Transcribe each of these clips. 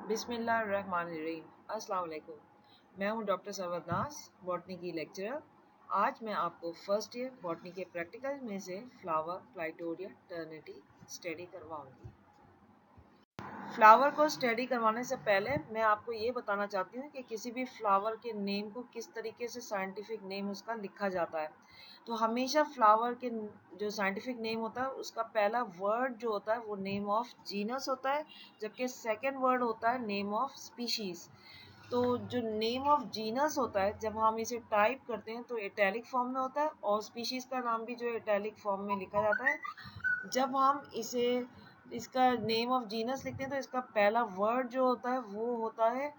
बिस्मिल्लाहिर्रहमानिर्रहीम। अस्सलाम वालेकुम। मैं हूं डॉक्टर सरवदनाज, बॉटनी की लेक्चरर। आज मैं आपको फर्स्ट ईयर बॉटनी के प्रैक्टिकल में से फ्लावर, क्लाइटोरिया, टर्निटी स्टडी करवाऊंगी। फ्लावर को स्टडी करवाने से पहले मैं आपको ये बताना चाहती हूँ कि किसी भी फ्लावर के नेम को किस तरीके से साइंटिफिक नेम उसका लिखा जाता है। तो हमेशा फ्लावर के जो साइंटिफिक नेम होता है उसका पहला वर्ड जो होता है वो नेम ऑफ जीनस होता है, जबकि सेकंड वर्ड होता है नेम ऑफ स्पीशीज। तो जो नेम ऑफ जीनस होता है जब हम इसे टाइप करते हैं तो इटैलिक फॉर्म में होता है, और स्पीशीज का नाम भी जो इटैलिक फॉर्म में लिखा जाता है। जब हम इसका नेम ऑफ जीनस लिखते हैं तो इसका पहला वर्ड जो होता है वो होता है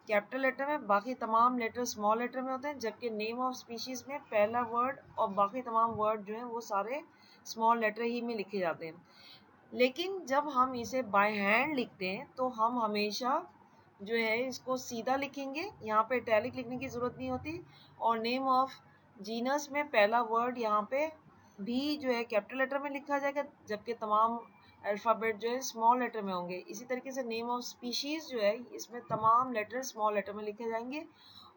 कैपिटल लेटर में, बाकी तमाम लेटर स्मॉल लेटर में होते हैं, जबकि नेम ऑफ स्पीशीज में पहला वर्ड और बाकी तमाम वर्ड जो हैं वो सारे स्मॉल लेटर ही में लिखे जाते हैं। लेकिन जब हम इसे बाय हैंड लिखते हैं तो हम हमेशा जो है इसको सीधा लिखेंगे, यहाँ पे इटैलिक लिखने की ज़रूरत नहीं होती, और नेम ऑफ जीनस में पहला वर्ड यहाँ पे भी जो है कैपिटल लेटर में लिखा जाएगा, जबकि तमाम अल्फ़ाबेट जो है स्मॉल लेटर में होंगे। इसी तरीके से नेम ऑफ स्पीशीज़ जो है इसमें तमाम लेटर स्मॉल लेटर में लिखे जाएंगे,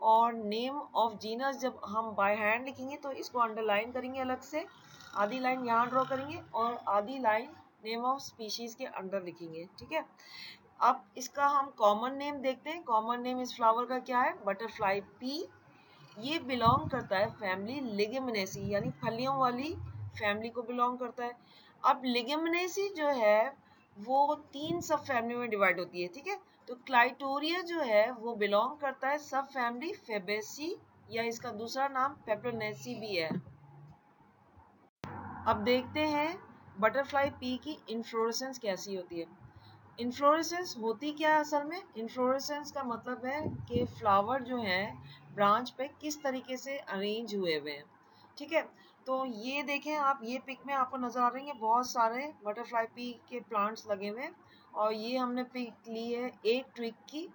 और नेम ऑफ जीनस जब हम बाय हैंड लिखेंगे तो इसको अंडरलाइन करेंगे, अलग से आधी लाइन यहाँ ड्रॉ करेंगे और आधी लाइन नेम ऑफ स्पीशीज़ के अंडर लिखेंगे। ठीक है, अब इसका हम कॉमन नेम देखते हैं। कॉमन नेम इस फ्लावर का क्या है? Butterfly P. ये बिलोंग करता है फैमिली लिगेमिनेसी, यानी फलियों वाली फैमिली को बिलोंग करता है। अब लिगेमिनेसी जो है वो 3 सब फैमिली में डिवाइड होती है। ठीक है, तो क्लाइटोरिया जो है वो बिलोंग करता है सब फैमिली फेबेसी, या इसका दूसरा नाम पेपरोनेसी भी है। अब देखते हैं बटरफ्लाई पी की इन्फ्लोरेसेंस कैसी होती है। इन्फ्लोरेसेंस होती क्या है असल में? इन्फ्लोरेसेंस का मतलब है कि फ्लावर जो है ब्रांच पे किस तरीके से अरेंज हुए हुए हैं। ठीक है, तो ये देखें आप, ये पिक में आपको नजर आ रही है बहुत सारे बटरफ्लाई पी के प्लांट्स लगे हुए हैं, और ये हमने पिक ली है एक ट्विग की।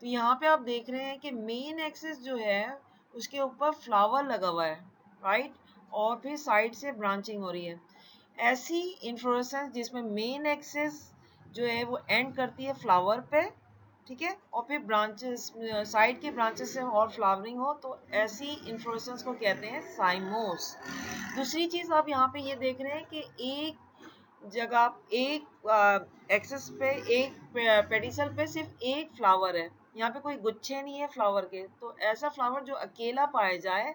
तो यहाँ पे आप देख रहे हैं कि मेन एक्सिस जो है उसके ऊपर फ्लावर लगा हुआ है, राइट, और फिर साइड से ब्रांचिंग हो रही है। ऐसी इन्फ्लोरेसेंस जिसमें मेन एक्सिस जो है वो एंड करती है फ्लावर पे, ठीक है, और फिर ब्रांचेस, साइड के ब्रांचेस से और फ्लावरिंग हो, तो ऐसी इन्फ्लोरेसेंस को कहते हैं साइमोस। दूसरी चीज आप यहाँ पे ये देख रहे हैं कि एक जगह एक एक्सेस पे एक पेडिसल पे सिर्फ एक फ्लावर है, यहाँ पे कोई गुच्छे नहीं है फ्लावर के। तो ऐसा फ्लावर जो अकेला पाया जाए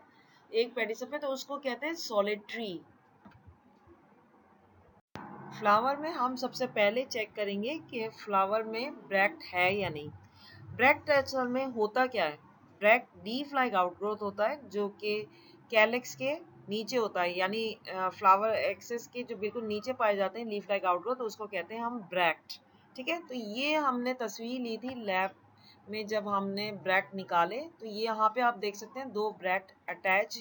एक पेडिसल पे तो उसको कहते हैं सॉलिटरी। फ्लावर में हम सबसे पहले चेक करेंगे कि फ्लावर में ब्रैक्ट है या नहीं। ब्रैक्ट असल में होता क्या है? ब्रैक्ट लीफ लाइक आउटग्रोथ होता है जो कि कैलिक्स के नीचे होता है, यानी फ्लावर एक्सेस के जो बिल्कुल नीचे पाए जाते हैं लीफ लाइक आउटग्रोथ, तो उसको कहते हैं हम ब्रैक्ट। ठीक है, तो ये हमने तस्वीर ली थी लैब में जब हमने ब्रैक्ट निकाले, तो ये यहाँ पे आप देख सकते हैं 2 ब्रैक्ट अटैच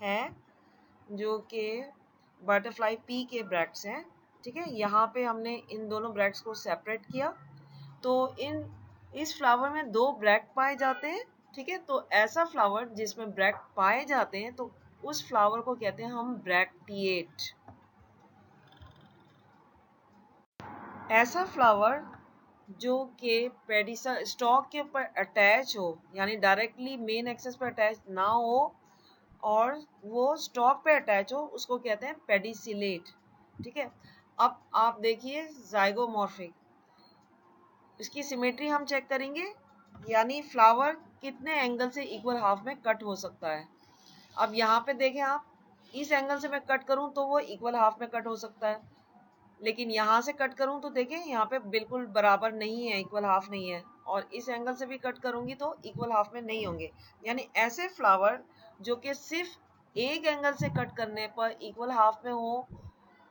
हैं जो कि बटरफ्लाई पी के ब्रैक्ट्स हैं। ठीक है, यहाँ पे हमने इन दोनों ब्रैक्ट्स को सेपरेट किया, तो इस फ्लावर में 2 ब्रैक्ट पाए जाते हैं। ठीक है, तो ऐसा फ्लावर जिसमें ब्रैक्ट पाए जाते हैं तो उस फ्लावर को कहते हैं हम ब्रैक्टिएट। ऐसा फ्लावर जो कि पेडिसल स्टॉक के ऊपर अटैच हो, यानी डायरेक्टली मेन एक्सेस पर अटैच ना हो और वो स्टॉक पे अटैच हो, उसको कहते हैं पेडिसिलेट। ठीक है, अब आप देखिए जाइगोमॉर्फिक, इसकी सिमेट्री हम चेक करेंगे, यानी फ्लावर कितने एंगल से इक्वल हाफ में कट हो सकता है। अब यहाँ पे देखें आप, इस एंगल से मैं कट करूं तो वो इक्वल हाफ में कट हो सकता है, लेकिन यहाँ से कट करूं तो देखें यहाँ पे बिल्कुल बराबर नहीं है, इक्वल हाफ नहीं है, और इस एंगल से भी कट करूंगी तो इक्वल हाफ में नहीं होंगे। यानी ऐसे फ्लावर जो कि सिर्फ एक एंगल से कट करने पर इक्वल हाफ में हो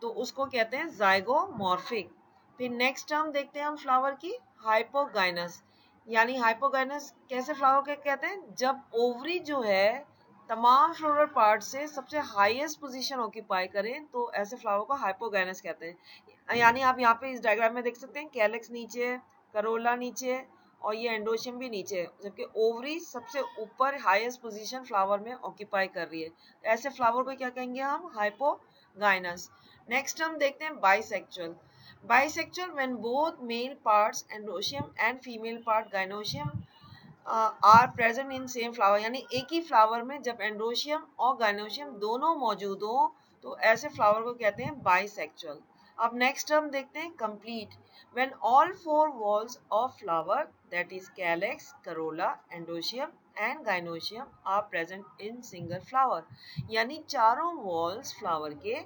तो उसको कहते हैं जाइगोमॉर्फिक। फिर नेक्स्ट टर्म देखते हैं हम फ्लावर की, हाइपोगाइनस। यानी हाइपोगाइनस कैसे फ्लावर के कहते हैं? जब ओवरी जो है तमाम फ्लोरल पार्ट से सबसे हाईएस्ट पोजीशन ऑक्यूपाई करें तो ऐसे फ्लावर को हाइपोगाइनस कहते हैं। यानी आप यहाँ पे इस डायग्राम में देख सकते हैं कैलिक्स नीचे है, करोला नीचे है, और ये एंडोशियम भी नीचे है, जबकि ओवरी सबसे ऊपर हाईएस्ट पोजीशन फ्लावर में ऑक्यूपाई कर रही है। ऐसे फ्लावर को क्या कहेंगे हम? हाइपोगाइनस। नेक्स्ट हम देखते हैं bisexual. Bisexual when both male parts androecium and female part gynoecium are present in same flower, यानी एक ही फ्लावर में जब एंड्रोशियम और गाइनोशियम दोनों मौजूद हो तो ऐसे फ्लावर को कहते हैं बाइसेक्सुअल। अब नेक्स्ट टर्म देखते हैं complete, when all four walls of flower that is calyx, corolla, androecium and gynoecium are present in single flower, यानी चारों वॉल्स फ्लावर के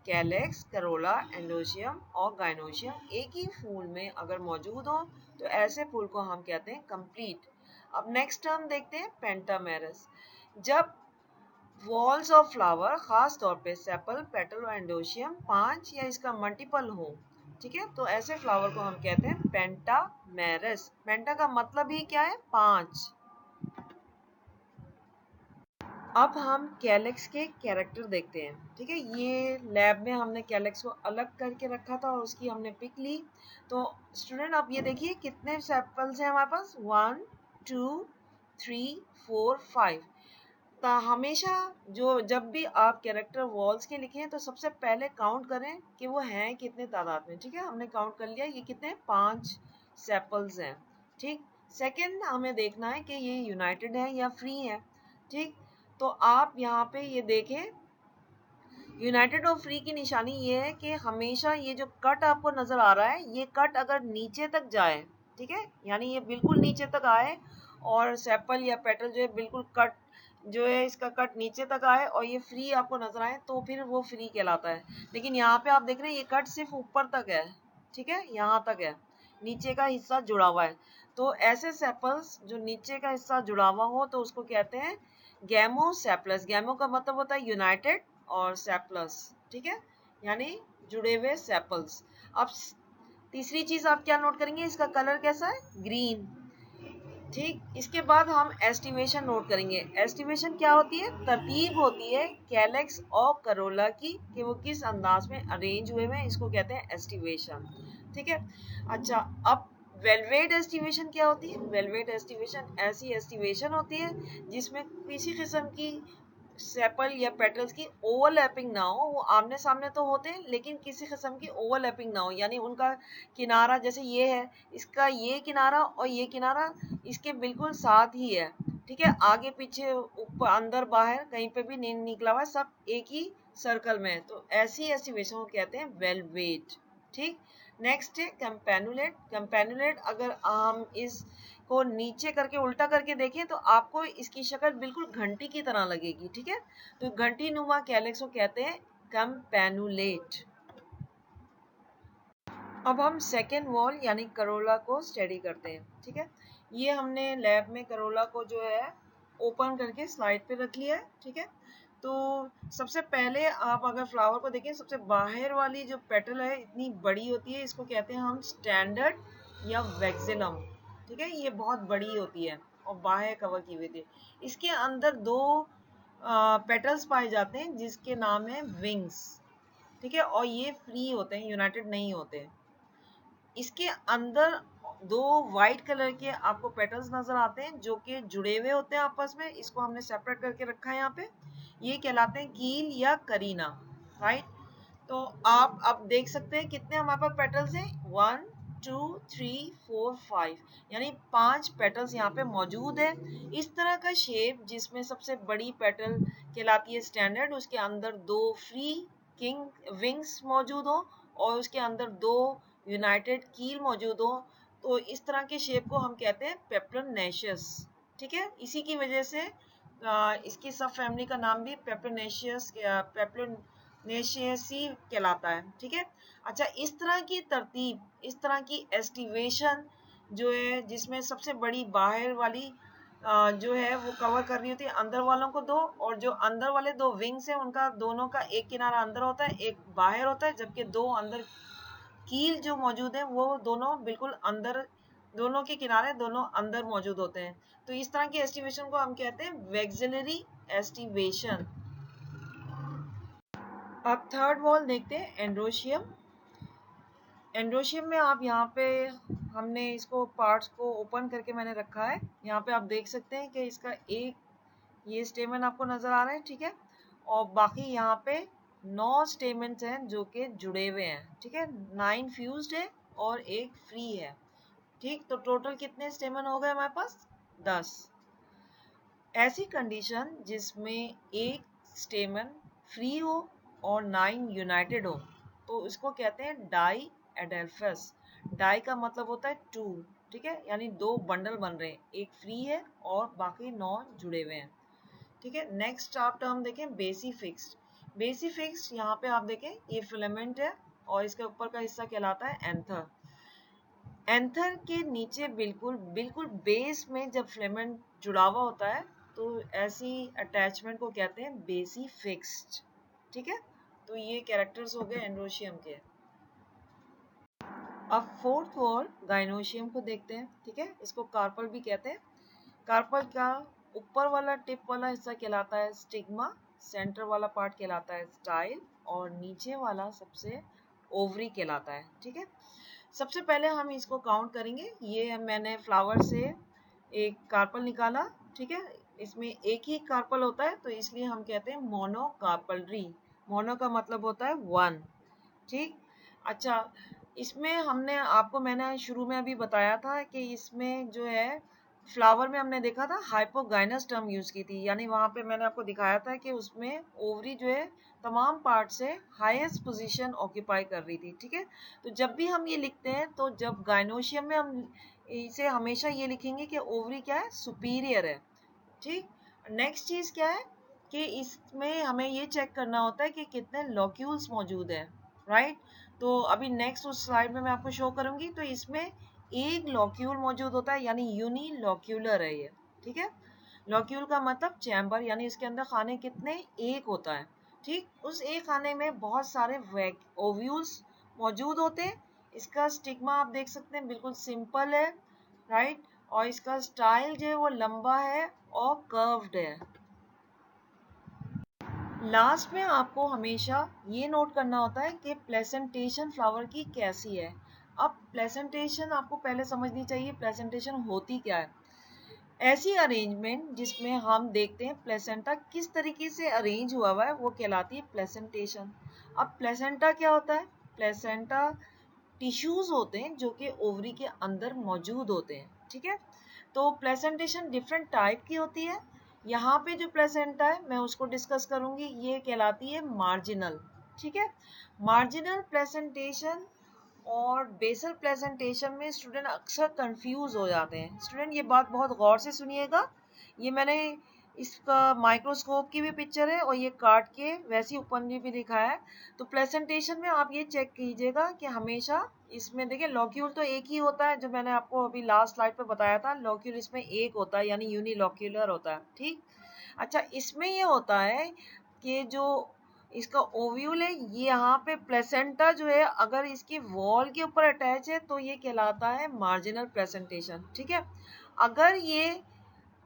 कैलेक्स, करोला, एंडोशियम और गाइनोशियम एक ही फूल में अगर मौजूद हो तो ऐसे फूल को हम कहते हैं कंप्लीट। अब नेक्स्ट टर्म देखते हैं पेंटामेरस, जब वॉल्स ऑफ फ्लावर खास तौर पे सेपल, पेटल और एंडोशियम पांच या इसका मल्टीपल हो, ठीक है, तो ऐसे फ्लावर को हम कहते हैं पेंटामेरस। पेंटा का मतलब ही क्या है, पांच। अब हम कैलेक्स के कैरेक्टर देखते हैं, ठीक है, ये लैब में हमने कैलेक्स को अलग करके रखा था और उसकी हमने पिक ली। तो स्टूडेंट आप ये देखिए कितने सेपल्स हैं हमारे पास, 1 2 3 4 5। तो हमेशा जब भी आप कैरेक्टर वॉल्स के लिखें तो सबसे पहले काउंट करें कि वो हैं कितने तादाद में, ठीक है, हमने काउंट कर लिया, ये कितने, 5 सेपल्स हैं, ठीक। सेकंड हमें देखना है कि ये यूनाइटेड है या फ्री है, ठीक। तो आप यहाँ पे ये देखें, यूनाइटेड और फ्री की निशानी ये है कि हमेशा ये जो कट आपको नजर आ रहा है, ये कट अगर नीचे तक जाए, ठीक है, यानी ये बिल्कुल नीचे तक आए और सेपल या पेटल जो है बिल्कुल कट जो है इसका कट नीचे तक आए और ये फ्री आपको नजर आए तो फिर वो फ्री कहलाता है। लेकिन यहाँ पे आप देख रहे हैं ये कट सिर्फ ऊपर तक है, ठीक है, यहाँ तक है, नीचे का हिस्सा जुड़ा हुआ है। तो ऐसे सेपल्स जो नीचे का हिस्सा जुड़ा हुआ हो तो उसको कहते हैं गैमोसेप्लस। गैमो का मतलब होता है यूनाइटेड और सेप्लस, ठीक है, यानी जुड़े हुए सेपल्स। अब तीसरी चीज आप क्या नोट करेंगे, इसका कलर कैसा है, ग्रीन, ठीक। इसके बाद हम एस्टिमेशन नोट करेंगे। एस्टिमेशन क्या होती है, तरतीब होती है कैलेक्स और करोला की कि वो किस अंदाज में अरेंज हुए हैं, इसको कहते हैं एस्टिमेशन, ठीक है। अच्छा, अब वेलवेट एस्टिमेशन क्या होती है, वेलवेट एस्टिमेशन ऐसी एस्टिमेशन होती है जिसमें किसी किस्म की सेपल या पेटल्स की ओवरलैपिंग ना हो, वो आमने सामने तो होते हैं लेकिन किसी किस्म की ओवरलैपिंग ना हो, यानी उनका किनारा जैसे ये है, इसका ये किनारा और ये किनारा इसके बिल्कुल साथ ही है, ठीक है, आगे पीछे ऊपर अंदर बाहर कहीं पे भी नहीं निकला हुआ है, सब एक ही सर्कल में है, तो ऐसी एस्टिमेशन को कहते हैं वेलवेट, ठीक। नेक्स्ट है कैंपेनुलेट। कैंपेनुलेट अगर हम इस को नीचे करके उल्टा करके देखें तो आपको इसकी शक्ल बिल्कुल घंटी की तरह लगेगी, ठीक है, तो घंटी नुमा कैलेक्स को कहते हैं कैंपेनुलेट। अब हम सेकेंड वॉल यानी करोला को स्टडी करते हैं, ठीक है, ये हमने लैब में करोला को जो है ओपन करके स्लाइड पे रख लिया है, ठीक है। तो सबसे पहले आप अगर फ्लावर को देखें, सबसे बाहर वाली जो पेटल है इतनी बड़ी होती है, इसको कहते हैं हम स्टैंडर्ड या वैक्सिलम, ठीक है, ये बहुत बड़ी होती है और बाहर कवर की हुई थी। इसके अंदर दो पेटल्स पाए जाते हैं जिसके नाम है विंग्स, ठीक है, और ये फ्री होते हैं, यूनाइटेड नहीं होते। इसके अंदर दो वाइट कलर के आपको पेटल्स नजर आते हैं जो कि जुड़े हुए होते हैं आपस में, इसको हमने सेपरेट करके रखा है यहाँ पे, ये कहलाते हैं कील या करीना, राइट। तो आप अब देख सकते हैं कितने हमारे पास पेटल्स हैं, 1 2 3 4 5, यानी 5 पेटल्स यहाँ पे मौजूद है। इस तरह का शेप जिसमें सबसे बड़ी पेटल कहलाती है स्टैंडर्ड, उसके अंदर दो फ्री किंग विंग्स मौजूद हो और उसके अंदर दो यूनाइटेड कील मौजूद हो, तो इस तरह के शेप को हम कहते हैं पेप्लोनेशियस, ठीक है। इसी की वजह से इसकी सब फैमिली का नाम भी पेप्लोनेशियस पेप्लोनेशियसी कहलाता है, ठीक है। अच्छा, इस तरह की तरतीब, इस तरह की एस्टिवेशन जो है जिसमें सबसे बड़ी बाहर वाली जो है वो कवर कर रही होती है अंदर वालों को दो, और जो अंदर वाले दो विंग्स हैं उनका दोनों का एक किनारा अंदर होता है एक बाहर होता है, जबकि दो अंदर कील जो मौजूद है वो दोनों बिल्कुल अंदर, दोनों के किनारे दोनों अंदर मौजूद होते हैं। तो इस तरह की एस्टिवेशन को हम कहते हैं वैक्सिलरी एस्टिवेशन। अब थर्ड वॉल देखते हैं एंड्रोशियम। एंड्रोशियम में आप यहाँ पे हमने इसको पार्ट्स को ओपन करके मैंने रखा है, यहाँ पे आप देख सकते हैं कि इसका एक ये स्टेमन आपको नजर आ रहा है, ठीक है, और बाकी यहाँ पे 9 स्टेमेंस हैं जो कि जुड़े हुए हैं, ठीक है। 9 फ्यूज्ड है और एक फ्री है, ठीक। तो टोटल कितने स्टेमन हो गए हमारे पास? 10। ऐसी कंडीशन जिसमें एक स्टेमन फ्री हो और 9 यूनाइटेड हो, तो इसको कहते हैं डाई एडेल्फस। डाई का मतलब होता है 2, ठीक है, यानी 2 बंडल बन रहे हैं, एक फ्री है और बाकी 9 जुड़े हुए हैं, ठीक है। नेक्स्ट आप टर्म देखें बेसी फिक्स्ड। बेसी फिक्स्ड यहाँ पे आप देखें ये फिलामेंट है और इसके ऊपर का हिस्सा कहलाता है एंथर। एंथर के नीचे बिल्कुल बिल्कुल बेस में जब फिलामेंट जुड़ा हुआ होता है तो ऐसी अटैचमेंट को कहते हैं बेसी फिक्स्ड, ठीक है। तो ये कैरेक्टर्स हो गए एंड्रोशियम के। अब फोर्थ वॉल गाइनोशियम को देखते हैं, ठीक है। इसको कार्पल भी कहते हैं। कार्पल का ऊपर वाला टिप वाला हिस्सा कहलाता है स्टिग्मा, सेंटर वाला पार्ट कहलाता है स्टाइल और नीचे वाला सबसे ओवरी कहलाता है, ठीक है। सबसे पहले हम इसको काउंट करेंगे। ये मैंने फ्लावर से एक कार्पल निकाला, ठीक है। इसमें एक ही कार्पल होता है तो इसलिए हम कहते हैं मोनोकार्पलरी। मोनो का मतलब होता है 1, ठीक। अच्छा, इसमें हमने आपको मैंने शुरू में अभी बताया था कि इसमें जो है फ्लावर में हमने देखा था हाइपोगाइनस टर्म यूज की थी, यानी वहां पे मैंने आपको दिखाया था कि उसमें ओवरी जो है तमाम पार्ट से हाईएस्ट पोजीशन ऑक्यूपाई कर रही थी, ठीक है। तो जब भी हम ये लिखते हैं तो जब गाइनोशियम में हम इसे हमेशा ये लिखेंगे कि ओवरी क्या है, सुपीरियर है, ठीक। नेक्स्ट चीज क्या है कि इसमें हमें ये चेक करना होता है कि कितने लॉक्यूल्स मौजूद है, राइट। तो अभी नेक्स्ट उस स्लाइड में मैं आपको शो करूंगी, तो इसमें एक लॉक्यूल मौजूद होता है, यानी यूनिलॉक्यूलर है ये, ठीक है। लॉक्यूल का मतलब चैम्बर, यानी इसके अंदर खाने कितने, एक होता है, ठीक। उस एक खाने में बहुत सारे ओव्यूल्स मौजूद होते हैं। इसका स्टिग्मा आप देख सकते हैं बिल्कुल सिंपल है, राइट। और इसका स्टाइल जो है वो लंबा है और कर्व्ड है। लास्ट में आपको हमेशा ये नोट करना होता है कि प्लेसेंटेशन फ्लावर की कैसी है। अब प्लेसेंटेशन आपको पहले समझनी चाहिए, प्लेसेंटेशन होती क्या है। ऐसी अरेंजमेंट जिसमें हम देखते हैं प्लेसेंटा किस तरीके से अरेंज हुआ हुआ है वो कहलाती है प्लेसेंटेशन। अब प्लेसेंटा क्या होता है? प्लेसेंटा टिश्यूज होते हैं जो कि ओवरी के अंदर मौजूद होते हैं, ठीक है। तो प्लेसेंटेशन डिफरेंट टाइप की होती है। यहाँ पे जो प्लेसेंटा है मैं उसको डिस्कस करूंगी, ये कहलाती है मार्जिनल, ठीक है। मार्जिनल प्लेसेंटेशन और बेसल प्रेजेंटेशन में स्टूडेंट अक्सर कंफ्यूज हो जाते हैं। स्टूडेंट ये बात बहुत गौर से सुनिएगा, ये मैंने इसका माइक्रोस्कोप की भी पिक्चर है और ये काट के वैसी ऊपर भी दिखाया है। तो प्रेजेंटेशन में आप ये चेक कीजिएगा कि हमेशा इसमें देखिए लॉक्यूल तो एक ही होता है, जो मैंने आपको अभी लास्ट स्लाइड पे बताया था, लॉक्यूल इसमें एक होता है यानी यूनिलॉक्यूलर होता है, ठीक। अच्छा, इसमें ये होता है कि जो इसका ओव्यूल है ये यहाँ पे प्लेसेंटा जो है अगर इसकी वॉल के ऊपर अटैच है तो ये कहलाता है मार्जिनल प्रेजेंटेशन, ठीक है। अगर ये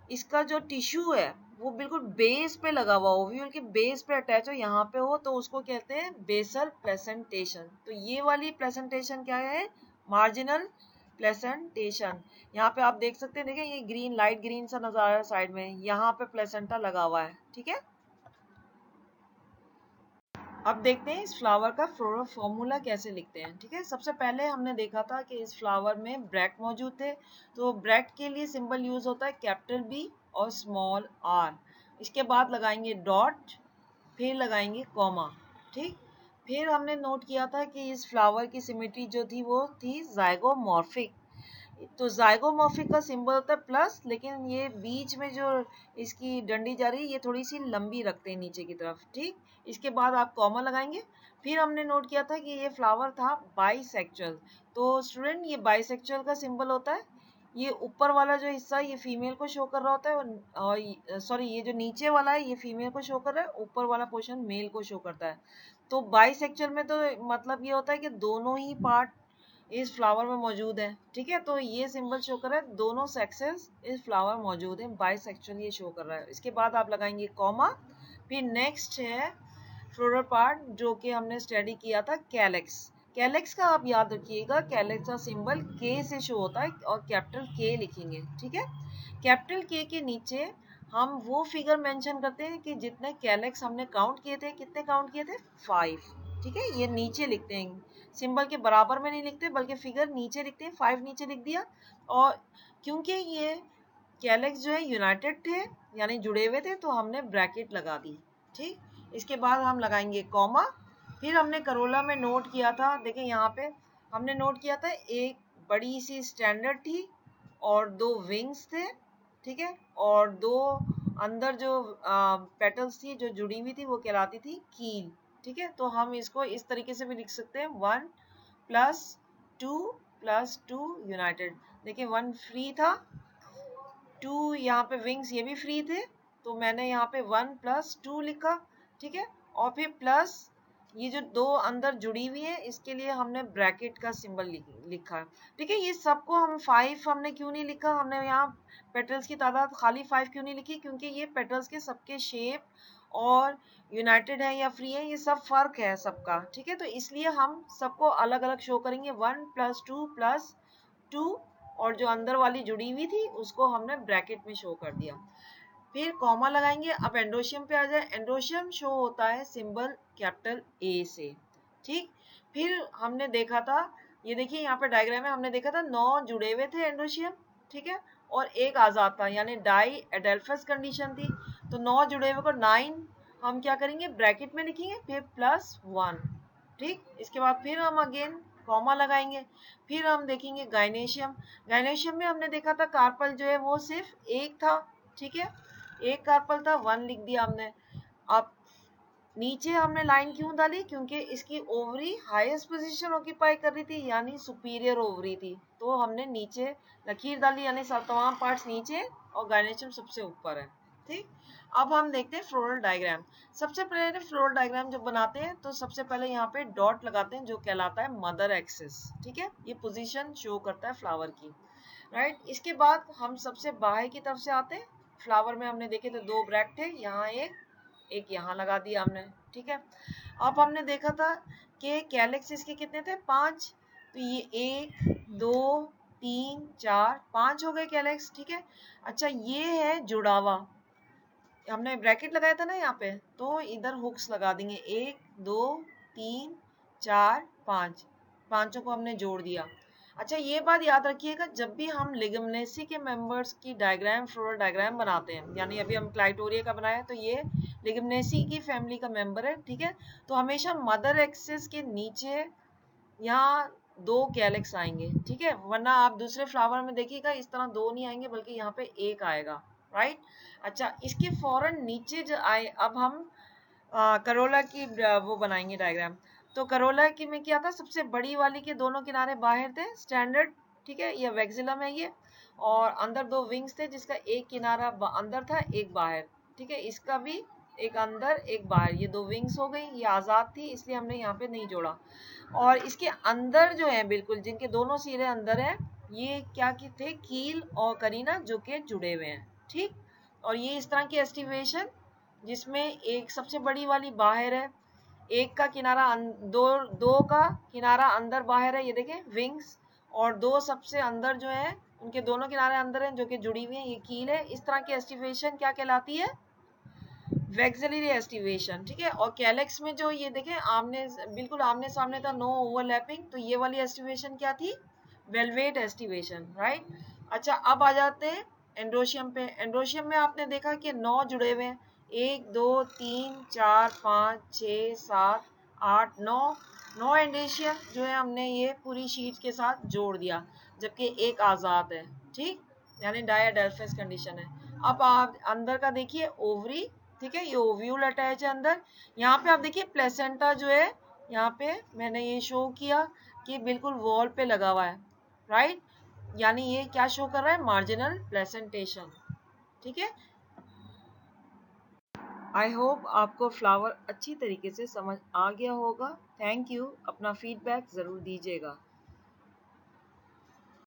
इसका जो टिश्यू है वो बिल्कुल बेस पे लगा हुआ, ओव्यूल के बेस पे अटैच हो, यहाँ पे हो, तो उसको कहते हैं बेसल प्रेजेंटेशन। तो ये वाली प्रेजेंटेशन क्या है? Marginal placentation. यहाँ पे आप देख सकते हैं, देखिए ये ग्रीन, लाइट ग्रीन सा नजर आ रहा है साइड में, यहाँ पे प्लेसेंटा लगा हुआ है, ठीक है। अब देखते हैं इस फ्लावर का फ्लोरल फॉर्मूला कैसे लिखते हैं, ठीक है। सबसे पहले हमने देखा था कि इस फ्लावर में ब्रैक्ट मौजूद थे, तो ब्रैक्ट के लिए सिंबल यूज होता है कैपिटल बी और स्मॉल आर। इसके बाद लगाएंगे डॉट, फिर लगाएंगे कॉमा, ठीक। फिर हमने नोट किया था कि इस फ्लावर की सिमेट्री जो थी वो थी जाइगोमॉर्फिक। तो जाइगोमॉर्फिक का सिंबल होता है प्लस, लेकिन ये बीच में जो इसकी डंडी जा रही है ये थोड़ी सी लंबी रखते हैं नीचे की तरफ, ठीक। इसके बाद आप कॉमा लगाएंगे। फिर हमने नोट किया था कि ये फ्लावर था बाइसेक्चुअल। तो स्टूडेंट ये बाइसेक्चुअल का सिंबल होता है, ये ऊपर वाला जो हिस्सा ये फीमेल को शो कर रहा होता है और सॉरी ये जो नीचे वाला है ये फीमेल को शो कर रहा है, ऊपर वाला पोर्शन मेल को शो करता है। तो बाइसेक्चुअल में तो मतलब ये होता है कि दोनों ही पार्ट इस फ्लावर में मौजूद है, ठीक है। तो ये सिंबल शो कर रहा है दोनों सेक्सेस इस फ्लावर मौजूद है, बाइसेक्सुअल ये शो कर रहा है। इसके बाद आप लगाएंगे कॉमा। फिर नेक्स्ट है फ्लोरल पार्ट जो कि हमने स्टडी किया था कैलेक्स। कैलेक्स का आप याद रखिएगा, कैलेक्स का सिंबल के से शो होता है और कैपिटल के लिखेंगे, ठीक है। कैपिटल के नीचे हम वो फिगर मेंशन करते हैं कि जितने कैलेक्स हमने काउंट किए थे, कितने काउंट किए थे, 5। ठीक है, ये नीचे लिखते हैं, सिंबल के बराबर में नहीं लिखते बल्कि फिगर नीचे लिखते हैं, 5 नीचे लिख दिया। और क्योंकि ये कैलेक्स जो है यूनाइटेड थे यानी जुड़े हुए थे, तो हमने ब्रैकेट लगा दी। ठीक, इसके बाद हम लगाएंगे कॉमा। फिर हमने करोला में नोट किया था, देखिए यहाँ पे हमने नोट किया था, एक बड़ी सी स्टैंडर्ड थी और 2 विंग्स थे। ठीक है, और 2 अंदर जो पेटल्स थी जो जुड़ी हुई थी वो कहलाती थी कील। ठीक है, तो हम इसको इस तरीके से भी लिख सकते हैं, 1 प्लस 2 प्लस 2 यूनाइटेड। देखिए 1 फ्री था, 2 यहाँ पे विंग्स ये भी फ्री थे, तो मैंने यहाँ पे 1 प्लस 2 लिखा। ठीक है, और फिर प्लस ये जो 2 अंदर जुड़ी हुई है इसके लिए हमने ब्रैकेट का सिंबल लिखा। ठीक है, ये सबको हम 5 हमने क्यों नहीं लिखा, हमने यहाँ पेटल्स की तादाद खाली 5 क्यों नहीं लिखी, क्योंकि ये पेटल्स के सबके शेप और यूनाइटेड है या फ्री है ये सब फर्क है सबका। ठीक है, तो इसलिए हम सबको अलग अलग शो करेंगे, 1 प्लस 2 प्लस 2, और जो अंदर वाली जुड़ी हुई थी उसको हमने ब्रैकेट में शो कर दिया। फिर कॉमा लगाएंगे। अब एंडोशियम पे आ जाए, एंडोशियम शो होता है सिंबल कैपिटल ए से। ठीक, फिर हमने देखा था, ये देखिए यहाँ पे डायग्राम में हमने देखा था 9 जुड़े हुए थे एंडोशियम। ठीक है, और एक आजाद था यानी डाई एडेल्फस कंडीशन थी, तो 9 जुड़े हुए को 9 हम क्या करेंगे ब्रैकेट में लिखेंगे, फिर प्लस 1। ठीक, इसके बाद फिर हम अगेन कॉमा लगाएंगे। फिर हम देखेंगे गाइनेशियम। गाइनेशियम में हमने देखा था कार्पल जो है वो सिर्फ एक था। ठीक है, एक कार्पल था, 1 लिख दिया हमने। अब नीचे हमने लाइन क्यों डाली, क्योंकि इसकी ओवरी हाईएस्ट पोजीशन ऑक्यूपाई कर रही थी यानी सुपीरियर ओवरी थी, तो हमने नीचे लकीर डाली यानी सब तमाम पार्ट्स नीचे और गाइनेशियम सबसे ऊपर है। ठीक, अब हम देखते हैं फ्लोरल डायग्राम। सबसे पहले फ्लोरल डायग्राम जब बनाते हैं तो सबसे पहले यहाँ पे डॉट लगाते हैं जो कहलाता है मदर एक्सिस। ठीक है, ये पोजीशन शो करता है फ्लावर की। राइट, इसके बाद हम सबसे बाहर की तरफ से आते हैं। फ्लावर में हमने देखे थे 2 ब्रैक थे, यहाँ एक यहाँ लगा दिया हमने। ठीक है, अब हमने देखा था कि कैलेक्स इसके कितने थे, 5, तो ये 1 2 3 4 5 हो गए कैलेक्स। ठीक है, अच्छा ये है जुड़ावा, हमने ब्रैकेट लगाया था ना यहाँ पे, तो इधर हुक्स लगा देंगे, 1 2 3 4 5, पांचों को हमने जोड़ दिया। अच्छा ये बात याद रखिएगा, जब भी हम लिगमनेसी के मेंबर्स की डायग्राम फ्लोरल डायग्राम बनाते हैं, यानी अभी हम क्लाइटोरिया का बनाया तो ये लिगमनेसी की फैमिली का मेंबर है। ठीक है, तो हमेशा मदर एक्सिस के नीचे यहाँ 2 कैलेक्स आएंगे। ठीक है, वरना आप दूसरे फ्लावर में देखिएगा इस तरह 2 नहीं आएंगे बल्कि यहाँ पे 1 आएगा। राइट, अच्छा इसके फौरन नीचे जो आए, अब हम करोला की वो बनाएंगे डायग्राम। तो करोला की में क्या था, सबसे बड़ी वाली के दोनों किनारे बाहर थे स्टैंडर्ड। ठीक है, ये वैक्सिलम है ये, और अंदर 2 विंग्स थे जिसका एक किनारा अंदर था एक बाहर। ठीक है, इसका भी एक अंदर एक बाहर, ये 2 विंग्स हो गई, ये आजाद थी इसलिए हमने यहाँ पे नहीं जोड़ा। और इसके अंदर जो है बिल्कुल जिनके दोनों सिरे अंदर है, ये क्या की थे, कील और करीना जो के जुड़े हुए हैं। ठीक, और ये इस तरह की एस्टिवेशन जिसमें एक सबसे बड़ी वाली बाहर है, एक का किनारा दो का किनारा अंदर बाहर है, ये देखें विंग्स, और 2 सबसे अंदर जो है उनके दोनों किनारे अंदर हैं जो कि जुड़ी हुई है, ये कील है। इस तरह की एस्टिवेशन क्या कहलाती है, वैक्सिलरी एस्टिवेशन। ठीक है, और कैलेक्स में जो ये देखें आमने बिल्कुल आमने सामने था, नो ओवरलैपिंग, तो ये वाली एस्टिवेशन क्या थी, वेलवेट एस्टिवेशन। राइट, अच्छा अब आ जाते हैं एंड्रोशियम पे। एंड्रोशियम में आपने देखा कि 9 जुड़े हुए हैं, 1 2 3 4 5 6 7 8 9 एंड्रोशियम जो है हमने ये पूरी शीट के साथ जोड़ दिया, जबकि एक आजाद है। ठीक, यानी डायडेल्फिस कंडीशन है। अब आप अंदर का देखिए ओवरी। ठीक है, ये ओव्यूल अटैच है अंदर। यहाँ पे आप देखिए प्लेसेंटा जो है, यहाँ पे मैंने ये शो किया कि बिल्कुल वॉल पे लगा हुआ है। राइट, यानी ये क्या शो कर रहा है, मार्जिनल प्लेसेंटेशन। ठीक है, आई होप आपको फ्लावर अच्छी तरीके से समझ आ गया होगा। थैंक यू, अपना फीडबैक ज़रूर दीजिएगा।